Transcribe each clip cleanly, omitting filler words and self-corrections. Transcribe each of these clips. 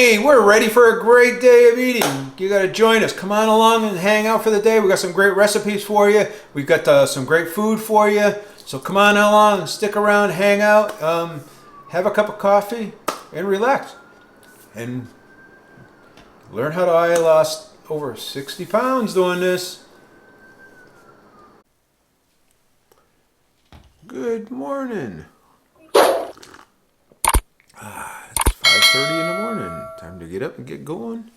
Hey, we're ready for a great day of eating. You got to join us. Come on along and hang out for the day. We got some great recipes for you. We've got some great food for you. So come on along, stick around, hang out, have a cup of coffee, and relax. And learn how I lost over 60 pounds doing this. Good morning. It's 5:30 in the morning. Time to get up and get going.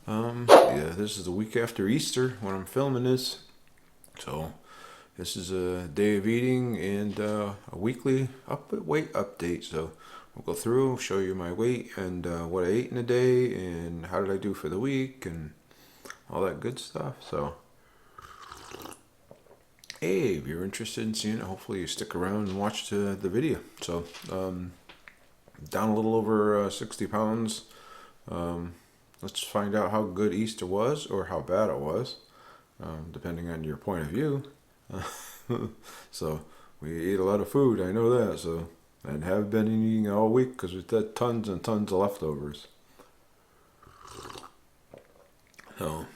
Yeah, this is the week after Easter when I'm filming this. So this is a day of eating and a weekly weight update. So we'll go through, show you my weight and what I ate in a day and how did I do for the week and all that good stuff. So hey, if you're interested in seeing it, hopefully you stick around and watch the video. So down a little over 60 pounds. Let's find out how good Easter was or how bad it was, depending on your point of view. So we ate a lot of food, I know that. So and have been eating all week because we've had tons and tons of leftovers. So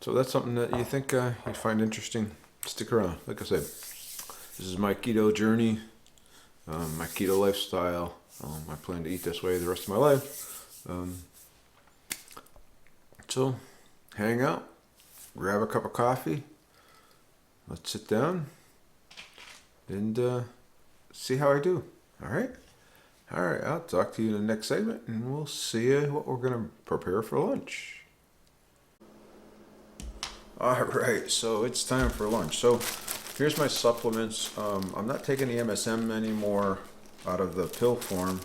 that's something that you think you find interesting. Stick around. Like I said, this is my keto journey, my keto lifestyle. I plan to eat this way the rest of my life. So hang out, grab a cup of coffee. Let's sit down and see how I do. All right? All right, I'll talk to you in the next segment, and we'll see what we're going to prepare for lunch. All right, so it's time for lunch. So here's my supplements. I'm not taking the MSM anymore out of the pill form.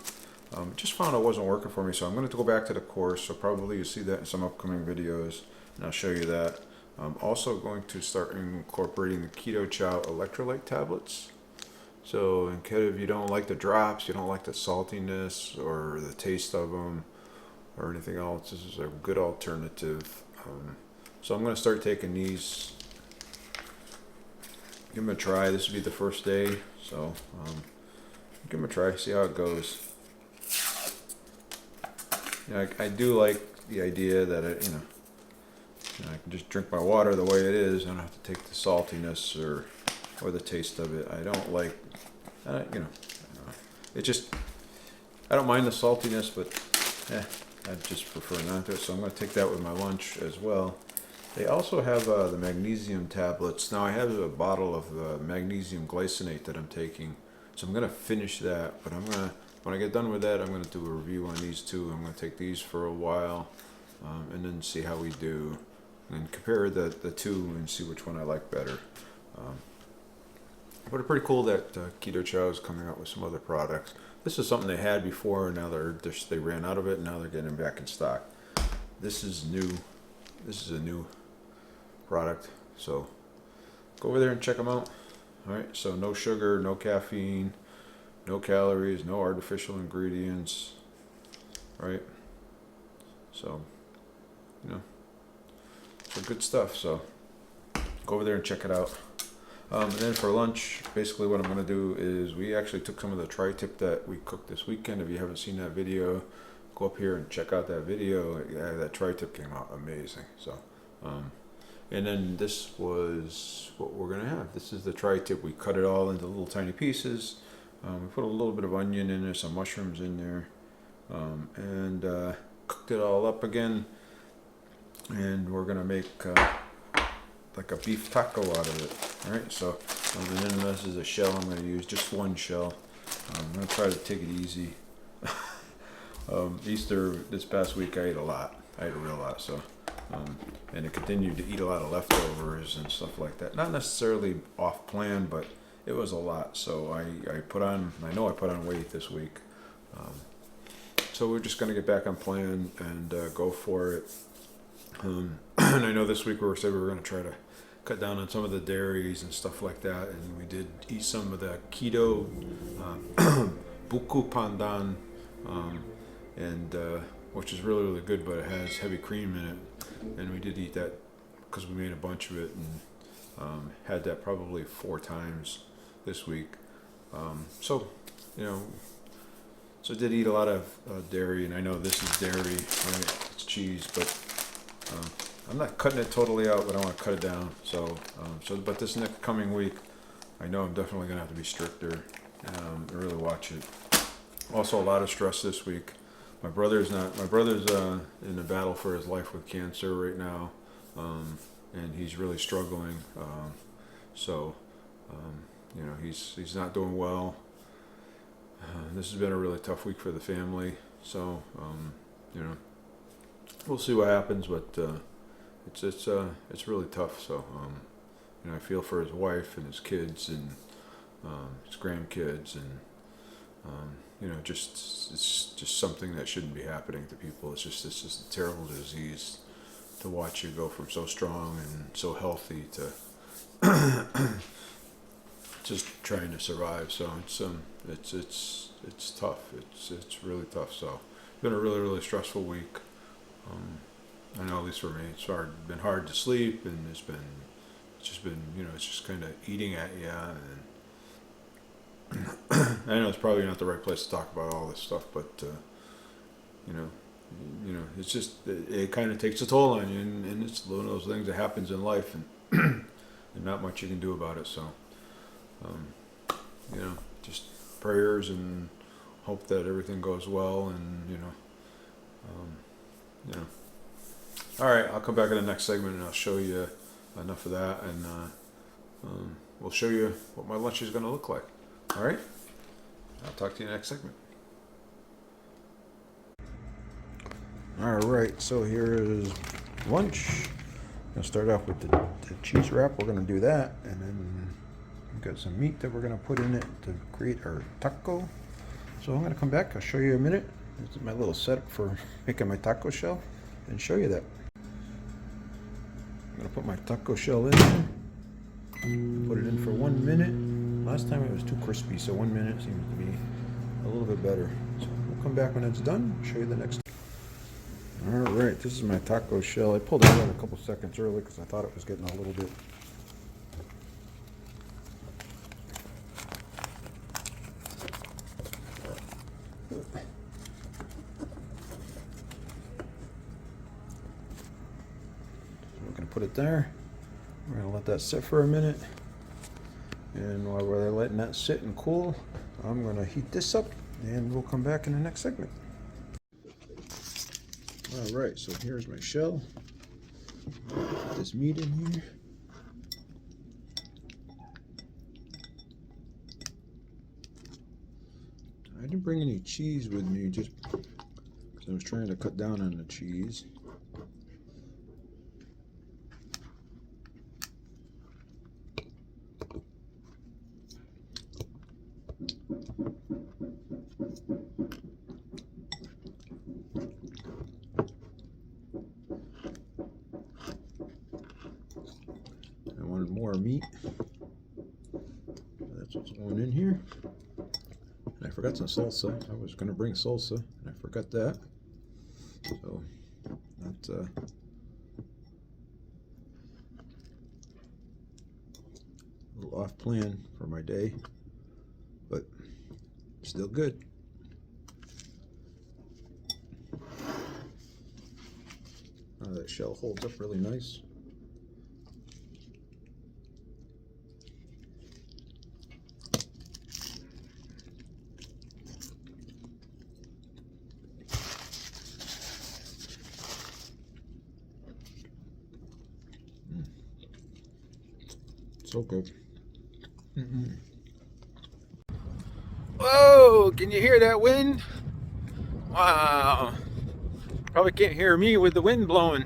Just found it wasn't working for me, so I'm going to go back to the course. So probably you'll see that in some upcoming videos, and I'll show you that. I'm also going to start incorporating the Keto Chow electrolyte tablets. So in keto, if you don't like the drops, you don't like the saltiness or the taste of them or anything else, this is a good alternative. So I'm going to start taking these. Give them a try. This will be the first day, so give them a try. See how it goes. I do like the idea that I can just drink my water the way it is. I don't have to take the saltiness or the taste of it. I don't like, it just, I don't mind the saltiness, but I just prefer not to. So I'm going to take that with my lunch as well. They also have the magnesium tablets. Now I have a bottle of magnesium glycinate that I'm taking. So I'm going to finish that, but when I get done with that, I'm going to do a review on these two. I'm going to take these for a while and then see how we do and compare the two and see which one I like better. But it's pretty cool that Keto Chow is coming out with some other products. This is something they had before, and now they ran out of it, and now they're getting back in stock. This is new. This is a new product, so go over there and check them out. All right, so no sugar, no caffeine, no calories, no artificial ingredients, right? So, so good stuff. So go over there and check it out. And then for lunch, basically what I'm going to do is we actually took some of the tri-tip that we cooked this weekend. If you haven't seen that video, go up here and check out that video. Yeah, that tri-tip came out amazing. So, and then this was what we're going to have. This is the tri-tip. We cut it all into little tiny pieces. We put a little bit of onion in there, some mushrooms in there, and cooked it all up again. And we're going to make like a beef taco out of it. All right, so and then this is a shell I'm going to use, just one shell. I'm going to try to take it easy. Easter this past week I ate a lot. I ate a real lot, so and I continued to eat a lot of leftovers and stuff like that. Not necessarily off plan, but it was a lot. So I know I put on weight this week. So we're just gonna get back on plan and go for it. And I know this week we said we were gonna try to cut down on some of the dairies and stuff like that, and we did eat some of the keto buku pandan, and which is really, really good, but it has heavy cream in it, and we did eat that because we made a bunch of it and had that probably 4 times this week. So So I did eat a lot of dairy, and I know this is dairy, right? It's cheese, but I'm not cutting it totally out, but I want to cut it down. But this next coming week, I know I'm definitely gonna have to be stricter and really watch it. Also, a lot of stress this week. My brother's in a battle for his life with cancer right now, and he's really struggling. You know, he's not doing well. This has been a really tough week for the family. So, you know, we'll see what happens, but it's really tough. So, you know, I feel for his wife and his kids and his grandkids, and you know, it's just something that shouldn't be happening to people. It's just a terrible disease to watch you go from so strong and so healthy to just trying to survive. So it's tough. It's really tough. So it's been a really stressful week. I know, at least for me, it's been hard to sleep, and it's just been, you know, it's just kind of eating at you. And I know it's probably not the right place to talk about all this stuff, but you know, it's just it kind of takes a toll on you, and it's one of those things that happens in life, and and not much you can do about it. So, you know, just prayers and hope that everything goes well, and you know. All right, I'll come back in the next segment and I'll show you enough of that, and we'll show you what my lunch is going to look like. All right, I'll talk to you in the next segment. All right, so here is lunch. I'm going to start off with the cheese wrap. We're going to do that, and then we've got some meat that we're going to put in it to create our taco. So I'm going to come back. I'll show you in a minute. This is my little setup for making my taco shell, and show you that. I'm going to put my taco shell in there. Put it in for 1 minute. Last time it was too crispy, so 1 minute seems to be a little bit better. So we'll come back when it's done, show you the next. All right, this is my taco shell. I pulled it out a couple seconds early because I thought it was getting a little bit. So we're going to put it there. We're going to let that sit for a minute. And while we're letting that sit and cool, I'm going to heat this up, and we'll come back in the next segment. All right, so here's my shell. Put this meat in here. I didn't bring any cheese with me, just because I was trying to cut down on the cheese. I wanted more meat. That's what's going in here. And I forgot some salsa. I was going to bring salsa, and I forgot that. So that's a little off plan for my day, but still good. That shell holds up really nice. So good. Whoa, can you hear that wind? Wow. Probably can't hear me with the wind blowing.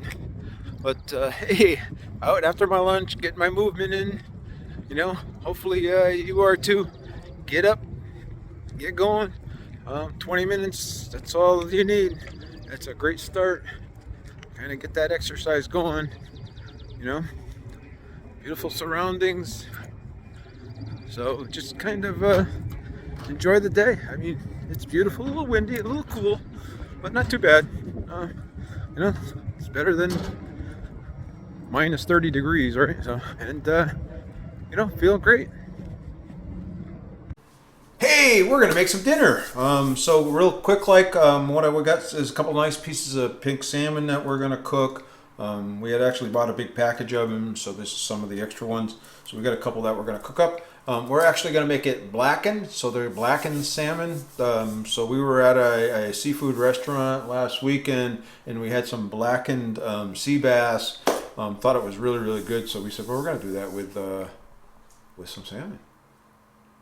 But hey, out after my lunch, get my movement in. You know, hopefully you are too. Get up, get going. 20 minutes, that's all you need. That's a great start. Kind of get that exercise going, you know. Beautiful surroundings. So just kind of enjoy the day. I mean, it's beautiful, a little windy, a little cool, but not too bad. You know, it's better than minus 30 degrees, right? So, and you know, feeling great. Hey! Hey, we're gonna make some dinner. So real quick, like what I got is a couple nice pieces of pink salmon that we're gonna cook. We had actually bought a big package of them, so this is some of the extra ones. So we got a couple that we're gonna cook up. We're actually gonna make it blackened, so they're blackened salmon. So we were at a seafood restaurant last weekend, and we had some blackened sea bass. Thought it was really, really good, so we said, well, we're gonna do that with some salmon.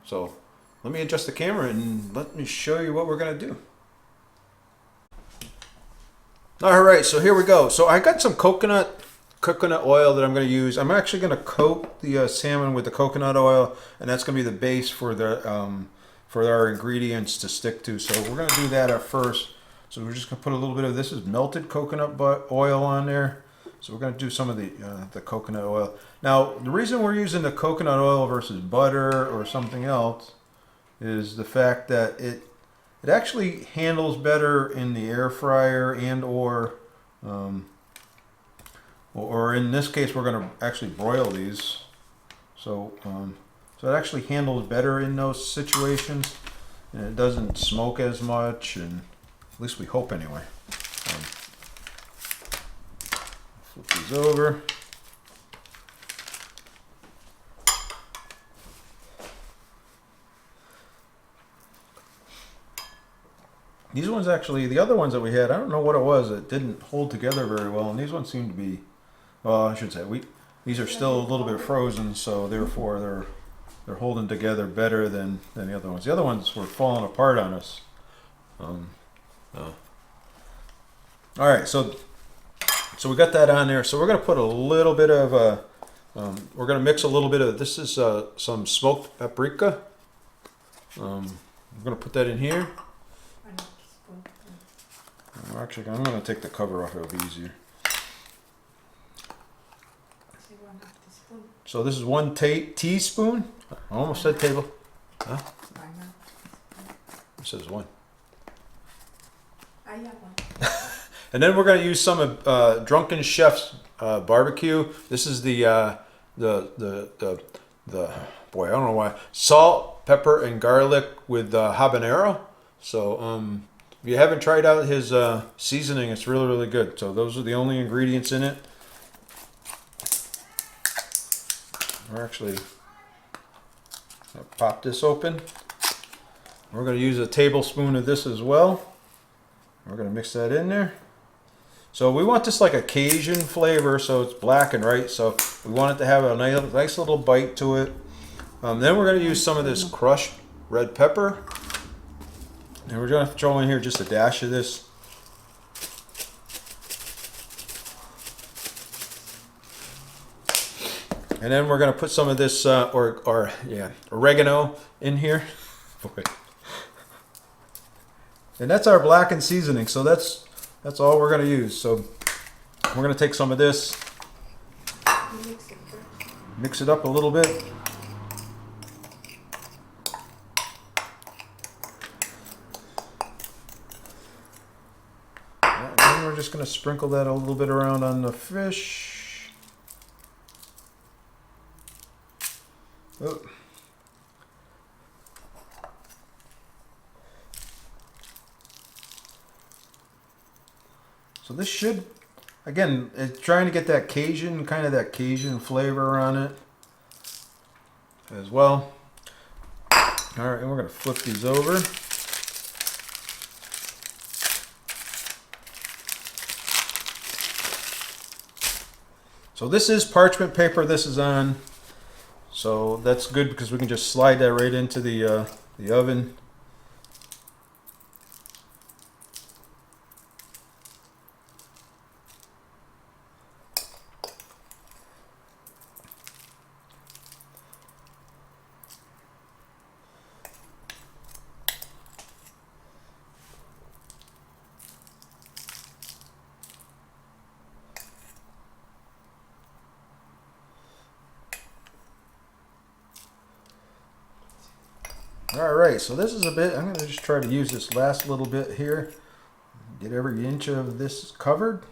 So let me adjust the camera and let me show you what we're gonna do. All right, so here we go. So I got some coconut oil that I'm gonna use. I'm actually gonna coat the salmon with the coconut oil, and that's gonna be the base for our ingredients to stick to. So we're gonna do that at first. So we're just gonna put a little bit of this is melted coconut oil on there. So we're gonna do some of the coconut oil. Now the reason we're using the coconut oil versus butter or something else is the fact that it actually handles better in the air fryer and or in this case we're going to actually broil these. So so it actually handles better in those situations, and it doesn't smoke as much, and at least we hope anyway. Flip these over. These ones actually, the other ones that we had, I don't know what it was, it didn't hold together very well, and these ones seem to be, well, I should say, these are still a little bit frozen, so therefore they're holding together better than the other ones. The other ones were falling apart on us. All right, so we got that on there. So we're going to put a little bit of, we're going to mix a little bit of, this is some smoked paprika. I'm going to put that in here. Actually, I'm going to take the cover off, it'll be easier. So this is 1 teaspoon. I almost said table. Huh? It says 1. And then we're going to use some of Drunken Chef's barbecue. This is the boy, I don't know why, salt, pepper, and garlic with habanero. So if you haven't tried out his seasoning, it's really, really good. So those are the only ingredients in it. We're actually going to pop this open. We're going to use a tablespoon of this as well. We're going to mix that in there. So we want this like a Cajun flavor, so it's blackened, right? So we want it to have a nice little bite to it. Then we're going to use some of this crushed red pepper. And we're going to throw in here just a dash of this. And then we're going to put some of this oregano in here. And that's our blackened seasoning. So that's all we're going to use. So we're going to take some of this, mix it up a little bit. And then we're just going to sprinkle that a little bit around on the fish. Oh. So this should, again, it's trying to get that Cajun, kind of that Cajun flavor on it as well. All right, and we're going to flip these over. So this is parchment paper this is on. So that's good because we can just slide that right into the oven. All right, so this is a bit, I'm going to just try to use this last little bit here. Get every inch of this covered.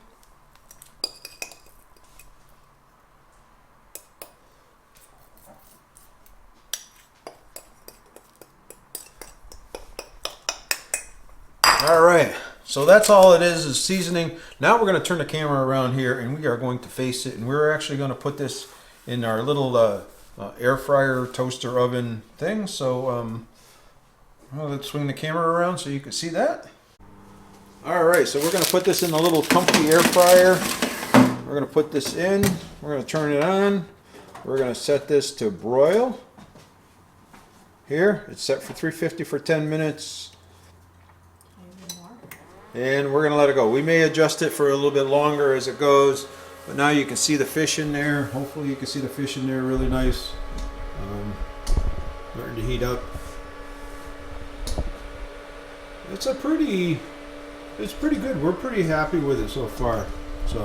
So that's all it is seasoning. Now we're going to turn the camera around here and we are going to face it. And we're actually going to put this in our little air fryer toaster oven thing. So well, let's swing the camera around so you can see that. All right, so we're going to put this in a little comfy air fryer. We're going to put this in. We're going to turn it on. We're going to set this to broil. Here, it's set for 350 for 10 minutes. And we're going to let it go. We may adjust it for a little bit longer as it goes. But now you can see the fish in there. Hopefully you can see the fish in there really nice. Starting to heat up. It's pretty good. We're pretty happy with it so far. So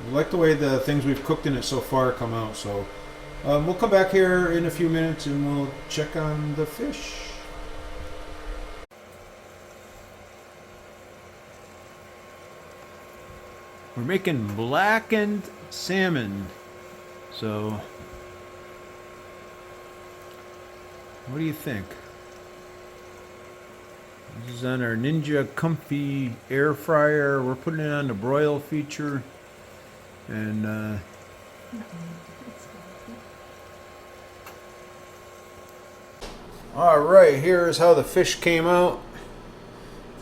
we like the way the things we've cooked in it so far come out. So we'll come back here in a few minutes and we'll check on the fish. We're making blackened salmon. So what do you think? This is on our Ninja Comfy air fryer. We're putting it on the broil feature. And all right, here's how the fish came out.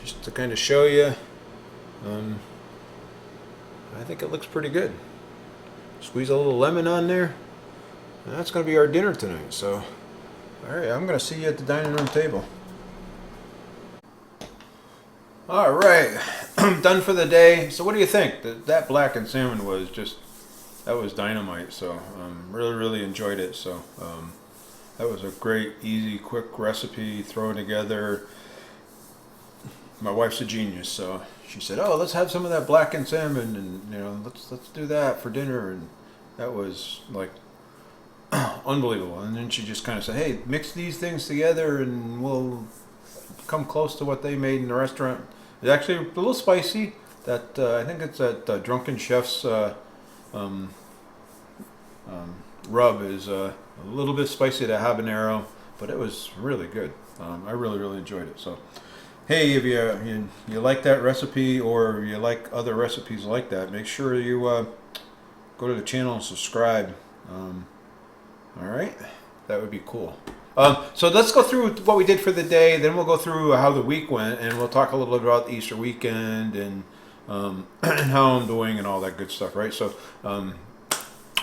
Just to kind of show you. I think it looks pretty good. Squeeze a little lemon on there. And that's going to be our dinner tonight. So, all right, I'm going to see you at the dining room table. All right, I'm done for the day. So what do you think? That blackened salmon was that was dynamite. So really enjoyed it. So that was a great, easy, quick recipe. Throw it together. My wife's a genius, so she said, "Oh, let's have some of that blackened salmon, and let's do that for dinner." And that was like unbelievable. And then she just kind of said, "Hey, mix these things together, and we'll come close to what they made in the restaurant." It's actually a little spicy. That I think it's that Drunken Chef's rub is a little bit spicy to habanero, but it was really good. I really enjoyed it. So. Hey, if you like that recipe or you like other recipes like that, make sure you go to the channel and subscribe. All right, that would be cool. So let's go through what we did for the day. Then we'll go through how the week went, and we'll talk a little bit about the Easter weekend and how I'm doing and all that good stuff. Right. So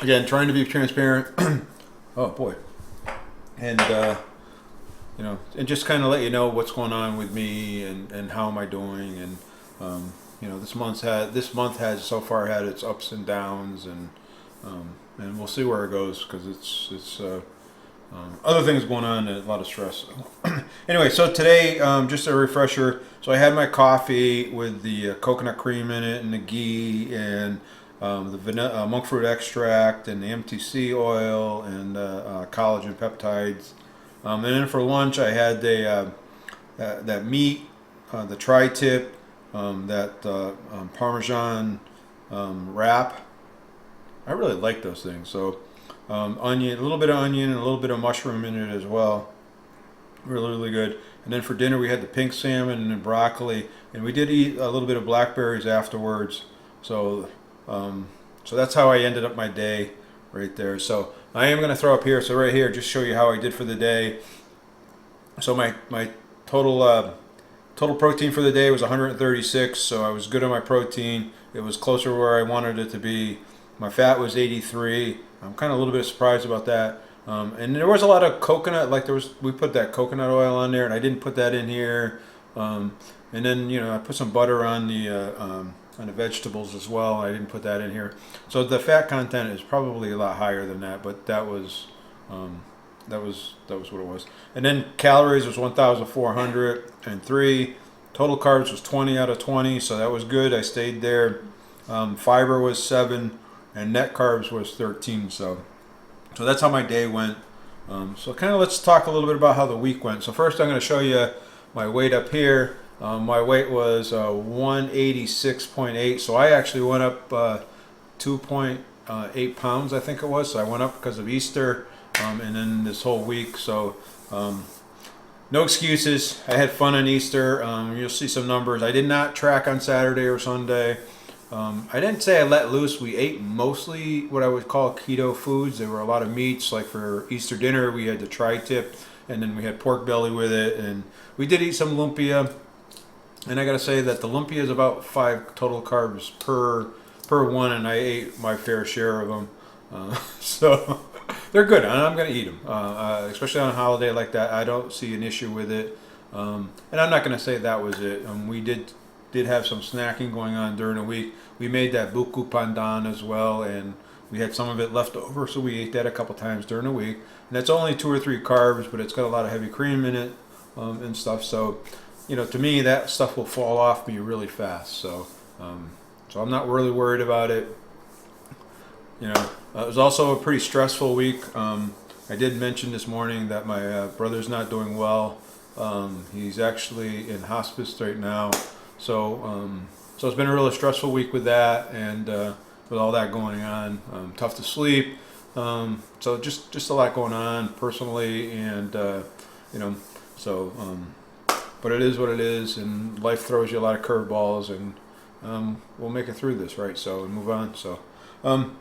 again, trying to be transparent. Oh boy, and. And just kind of let you know what's going on with me and how am I doing, and this month has so far had its ups and downs, and we'll see where it goes because it's other things going on and a lot of stress. Anyway, so today just a refresher. So I had my coffee with the coconut cream in it and the ghee and the monk fruit extract and the MTC oil and collagen peptides. And then for lunch, I had that meat, the tri-tip, that Parmesan wrap. I really like those things. So onion, a little bit of onion and a little bit of mushroom in it as well. Really good. And then for dinner, we had the pink salmon and the broccoli. And we did eat a little bit of blackberries afterwards. So, so that's how I ended up my day right there. So I am going to throw up here. So right here, just show you how I did for the day. So my total protein for the day was 136. So I was good on my protein. It was closer where I wanted it to be. My fat was 83. I'm kind of a little bit surprised about that. And there was a lot of coconut. We put that coconut oil on there, and I didn't put that in here. And then I put some butter on the vegetables as well. I didn't put that in here. So the fat content is probably a lot higher than that, but that was what it was. And then calories was 1,403. Total carbs was 20 out of 20, so that was good. I stayed there. Fiber was 7, and net carbs was 13. So that's how my day went. So kind of let's talk a little bit about how the week went. So first I'm going to show you my weight up here. My weight was 186.8, so I actually went up 2.8 pounds, I think it was. So I went up because of Easter and then this whole week. So no excuses. I had fun on Easter. You'll see some numbers. I did not track on Saturday or Sunday. I didn't say I let loose. We ate mostly what I would call keto foods. There were a lot of meats. Like for Easter dinner, we had the tri-tip, and then we had pork belly with it. And we did eat some lumpia. And I got to say that the lumpia is about 5 total carbs per one, and I ate my fair share of them. So they're good, and I'm going to eat them, especially on a holiday like that. I don't see an issue with it, and I'm not going to say that was it. We did have some snacking going on during the week. We made that buku pandan as well, and we had some of it left over, so we ate that a couple times during the week. And that's only 2 or 3 carbs, but it's got a lot of heavy cream in it and stuff. So, to me, that stuff will fall off me really fast. So I'm not really worried about it. It was also a pretty stressful week. I did mention this morning that my brother's not doing well. He's actually in hospice right now. So it's been a really stressful week with that, and with all that going on, tough to sleep. So just a lot going on personally, and but it is what it is, and life throws you a lot of curveballs, and we'll make it through this, right? So and move on. So I'm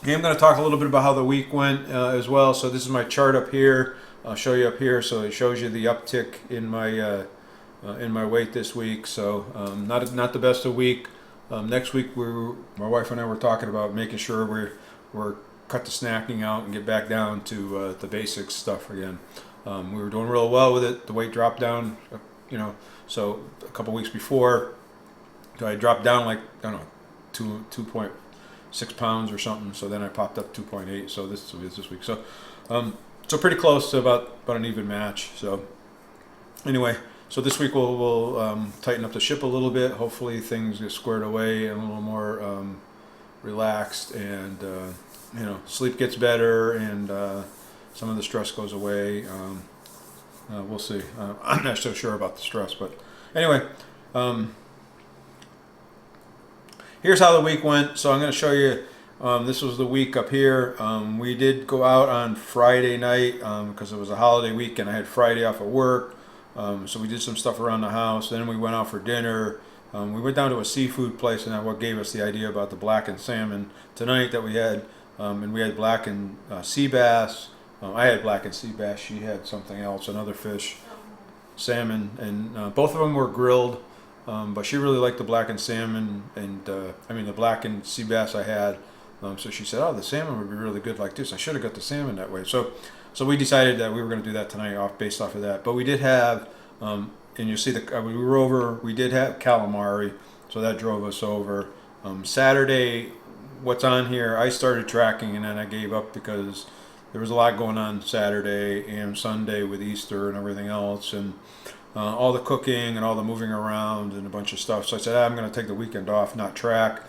going to talk a little bit about how the week went as well. So this is my chart up here. I'll show you up here. So it shows you the uptick in my weight this week. So not the best of week. Next week my wife and I were talking about making sure we're cut the snacking out and get back down to the basic stuff again. We were doing real well with it. The weight dropped down, so a couple weeks before, so I dropped down like, I don't know, 2.6 pounds or something. So then I popped up 2.8. So this week. So pretty close to about an even match. So anyway, so this week we'll tighten up the ship a little bit. Hopefully things get squared away and a little more relaxed, and sleep gets better, and some of the stress goes away. We'll see. I'm not so sure about the stress, but anyway, here's how the week went. So I'm going to show you. This was the week up here. We did go out on Friday night because it was a holiday weekend. I had Friday off of work, so we did some stuff around the house. Then we went out for dinner. We went down to a seafood place, and that's what gave us the idea about the blackened salmon tonight that we had. And we had blackened sea bass. I had blackened sea bass. She had something else, another fish, salmon, and both of them were grilled. But she really liked the blackened salmon, and the blackened sea bass I had. So she said, "Oh, the salmon would be really good like this. I should have got the salmon that way." So we decided that we were going to do that tonight, based off of that. But we did have, and you'll see we were over. We did have calamari, so that drove us over. Saturday, what's on here? I started tracking, and then I gave up because there was a lot going on Saturday and Sunday with Easter and everything else, and all the cooking and all the moving around and a bunch of stuff. So I said, I'm going to take the weekend off, not track.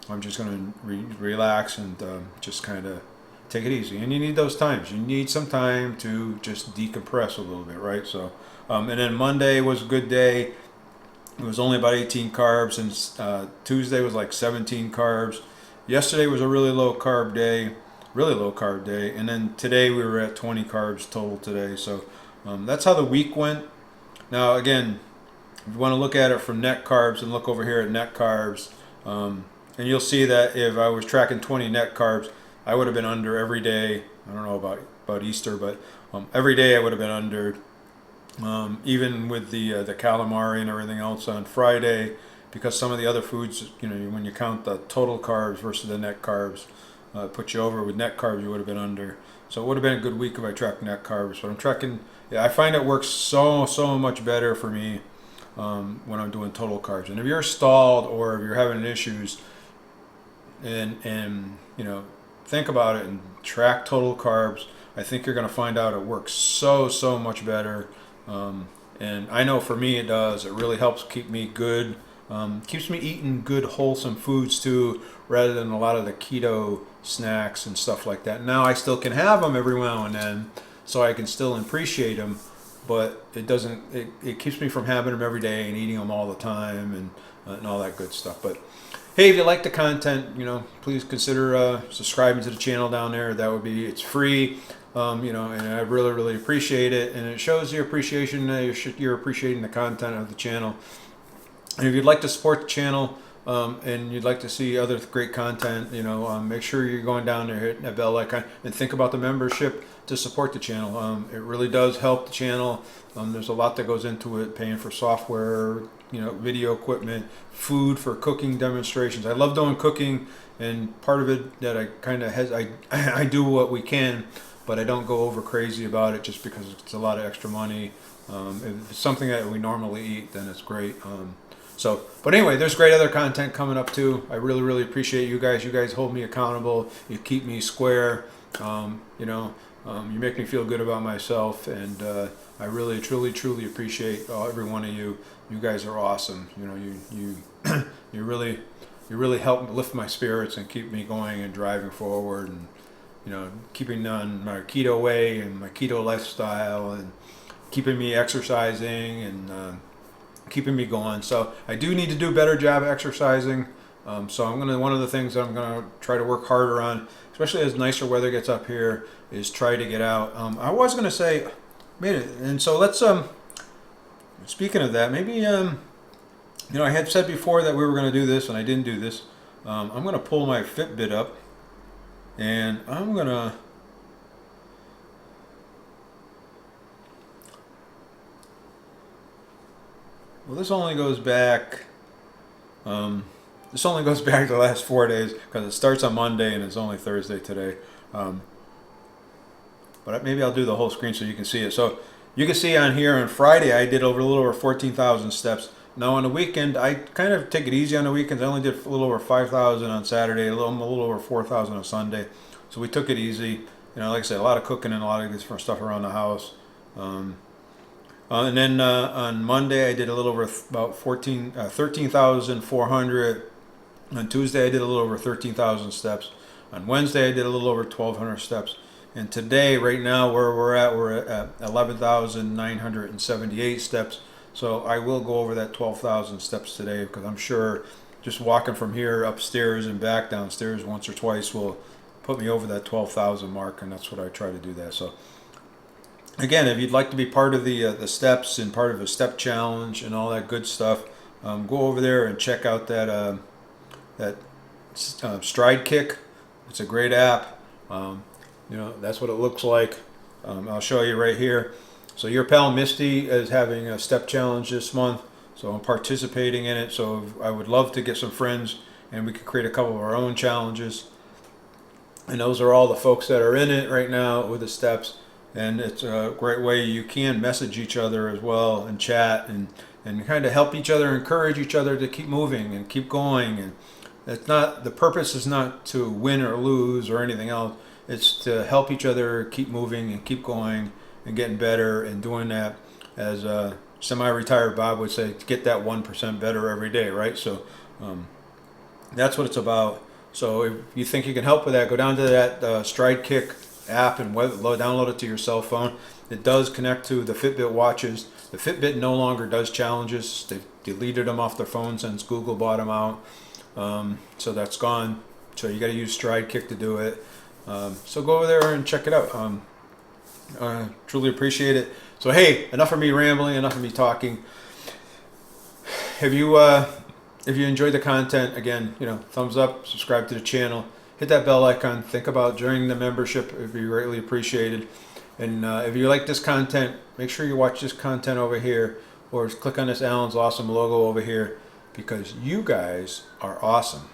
I'm just going to relax and just kind of take it easy. And you need those times. You need some time to just decompress a little bit, right? So, and then Monday was a good day. It was only about 18 carbs, and Tuesday was like 17 carbs. Yesterday was a really low carb day, and then today we were at 20 carbs total today. So that's how the week went. Now again, if you want to look at it from net carbs and look over here at net carbs, and you'll see that if I was tracking 20 net carbs, I would have been under every day. I don't know about Easter, but every day I would have been under. Even with the calamari and everything else on Friday, because some of the other foods, when you count the total carbs versus the net carbs, put you over. With net carbs, you would have been under. So it would have been a good week if I tracked net carbs. But I'm tracking. Yeah, I find it works so much better for me when I'm doing total carbs. And if you're stalled or if you're having issues, and think about it and track total carbs, I think you're going to find out it works so much better. And I know for me it does. It really helps keep me good. Keeps me eating good wholesome foods too, rather than a lot of the keto snacks and stuff like that. Now I still can have them every now and then, so I can still appreciate them, but it doesn't. It keeps me from having them every day and eating them all the time and all that good stuff. But hey, if you like the content, please consider subscribing to the channel down there. It's free. You know, and I really, really appreciate it, and it shows your appreciation. You're appreciating the content of the channel. And if you'd like to support the channel, and you'd like to see other great content, you know, make sure you're going down there, hitting that bell icon, and think about the membership to support the channel. It really does help the channel. There's a lot that goes into it, paying for software, you know, video equipment, food for cooking demonstrations. I love doing cooking, and part of it that I kind of I do what we can, but I don't go over crazy about it just because it's a lot of extra money. If it's something that we normally eat, then it's great. But anyway, there's great other content coming up too. I really, really appreciate you guys. You guys hold me accountable. You keep me square. You know, you make me feel good about myself, and I really, truly, truly appreciate every one of you. You guys are awesome. You know, you you really help lift my spirits and keep me going and driving forward, and you know, keeping on my keto way and my keto lifestyle, and keeping me exercising, and keeping me going. So I do need to do a better job of exercising. So one of the things that I'm gonna try to work harder on, especially as nicer weather gets up here, is try to get out. I was gonna say, and so let's speaking of that, maybe you know, I had said before that we were gonna do this, and I didn't do this. I'm gonna pull my Fitbit up, and I'm gonna well, this only goes back the last 4 days, because it starts on Monday and it's only Thursday today. But maybe I'll do the whole screen so you can see it. So you can see on here on Friday I did a little over 14,000 steps. Now on the weekend, I kind of take it easy on the weekends. I only did a little over 5,000 on Saturday, a little over 4,000 on Sunday. So we took it easy. You know, like I said, a lot of cooking and a lot of different stuff around the house. And then on Monday I did a little over about 13,400. On Tuesday I did a little over 13,000 steps. On Wednesday I did a little over 1,200 steps. And today, right now, where we're at 11,978 steps. So I will go over that 12,000 steps today, because I'm sure just walking from here upstairs and back downstairs once or twice will put me over that 12,000 mark, and that's what I try to do that. So again, if you'd like to be part of the steps and part of a step challenge and all that good stuff, go over there and check out that Stride Kick. It's a great app. You know, that's what it looks like. I'll show you right here. So your pal Misty is having a step challenge this month, so I'm participating in it. So I would love to get some friends, and we could create a couple of our own challenges. And those are all the folks that are in it right now with the steps. And it's a great way you can message each other as well, and chat, and kind of help each other, encourage each other to keep moving and keep going. And it's not, the purpose is not to win or lose or anything else. It's to help each other keep moving and keep going and getting better, and doing that, as semi-retired Bob would say, to get that 1% better every day, right? So that's what it's about. So if you think you can help with that, go down to that Stride Kick app and download it to your cell phone. It does connect to the Fitbit watches. The Fitbit no longer does challenges. They've deleted them off their phone since Google bought them out. So that's gone. So you got to use Stride Kick to do it. So go over there and check it out. Truly appreciate it. So hey, enough of me rambling, enough of me talking. If you enjoyed the content, again, you know, thumbs up, subscribe to the channel, hit that bell icon, think about joining the membership. It'd be greatly appreciated. And if you like this content, make sure you watch this content over here, or click on this Alan's Awesome logo over here, because you guys are awesome.